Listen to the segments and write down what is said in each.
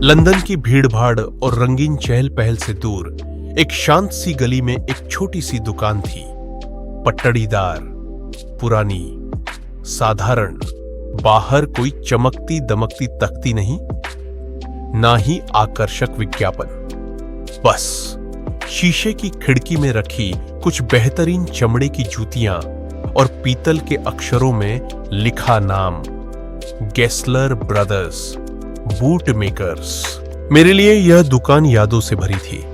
London की भीड़-भाड़ और रंगीन चहल पहल से दूर एक शांत सी गली में एक छोटी सी दुकान थी। पट्टड़ीदार, पुरानी, साधारण। बाहर कोई चमकती दमकती तख्ती नहीं, ना ही आकर्षक विज्ञापन। बस शीशे की खिड़की में रखी कुछ बेहतरीन चमड़े की जूतियां और पीतल के अक्षरों में लिखा नाम, गेस्लर ब्रदर्स बूट मेकर्स। मेरे लिए यह दुकान यादों से भरी थी।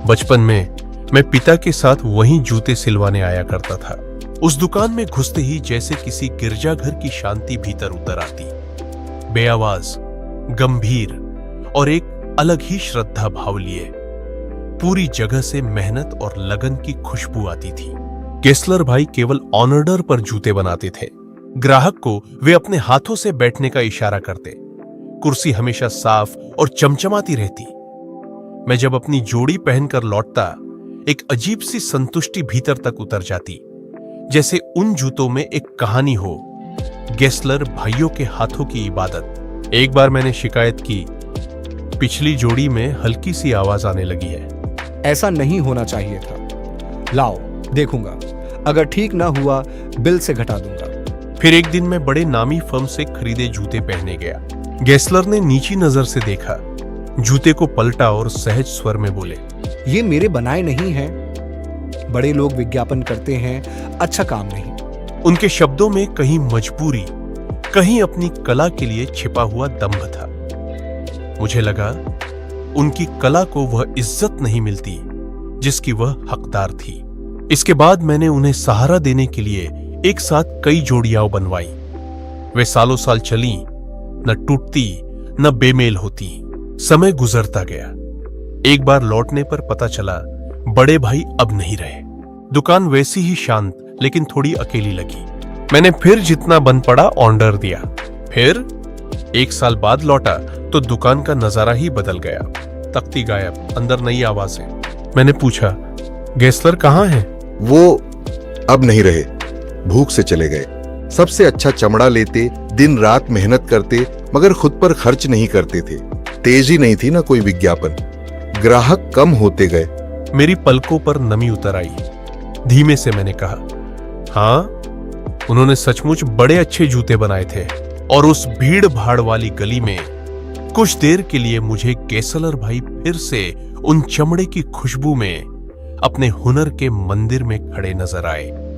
बचपन में मैं पिता के साथ वहीं जूते सिलवाने आया करता था। उस दुकान में घुसते ही जैसे किसी गिरजाघर की शांति भीतर उतर आती, बेआवाज, गंभीर और एक अलग ही श्रद्धा भाव लिए। पूरी जगह से मेहनत और लगन की खुशबू आती थी। गेस्लर भाई केवल ऑर्डर पर जूते बनाते थे। ग्राहक को वे अपने हाथों से बैठने का इशारा करते। कुर्सी हमेशा साफ और चमचमाती रहती। मैं जब अपनी जोड़ी पहनकर लौटता, एक अजीब सी संतुष्टि भीतर तक उतर जाती, जैसे उन जूतों में एक कहानी हो। गेस्लर भाइयों के हाथों की इबादत। एक बार मैंने शिकायत की, पिछली जोड़ी में हल्की सी आवाज आने लगी है। ऐसा नहीं होना चाहिए था। लाओ देखूंगा, अगर ठीक ना हुआ बिल से घटा दूंगा। फिर एक दिन मैं बड़े नामी फर्म से खरीदे जूते पहने गया। गेस्लर ने नीची नजर से देखा, जूते को पलटा और सहज स्वर में बोले, ये मेरे बनाए नहीं हैं। बड़े लोग विज्ञापन करते हैं, अच्छा काम नहीं। उनके शब्दों में कहीं मजबूरी, कहीं अपनी कला के लिए छिपा हुआ दम्भ था। मुझे लगा उनकी कला को वह इज्जत नहीं मिलती जिसकी वह हकदार थी। इसके बाद मैंने उन्हें सहारा देने के लिए एक साथ कई जोड़ियां बनवाई। वे सालों साल चली, न टूटती न बेमेल होती। समय गुजरता गया। एक बार लौटने पर पता चला बड़े भाई अब नहीं रहे। दुकान वैसी ही शांत लेकिन थोड़ी अकेली लगी। मैंने फिर जितना बन पड़ा ऑर्डर दिया। फिर एक साल बाद लौटा तो दुकान का नजारा ही बदल गया। तख्ती गायब, अंदर नई आवाजें। मैंने पूछा, गेस्लर कहाँ हैं? वो अब नहीं रहे, भूख से चले गए। सबसे अच्छा चमड़ा लेते, दिन रात मेहनत करते, मगर खुद पर खर्च नहीं करते थे। तेजी नहीं थी ना कोई विज्ञापन। ग्राहक कम होते गए। मेरी पलकों पर नमी उतर आई। धीमे से मैंने कहा, हाँ, उन्होंने सचमुच बड़े अच्छे जूते बनाए थे। और उस भीड़ भाड़ वाली गली में कुछ देर के लिए मुझे गेस्लर भाई फिर से उन चमड़े की खुशबू में अपने हुनर के मंदिर में खड़े नजर आए।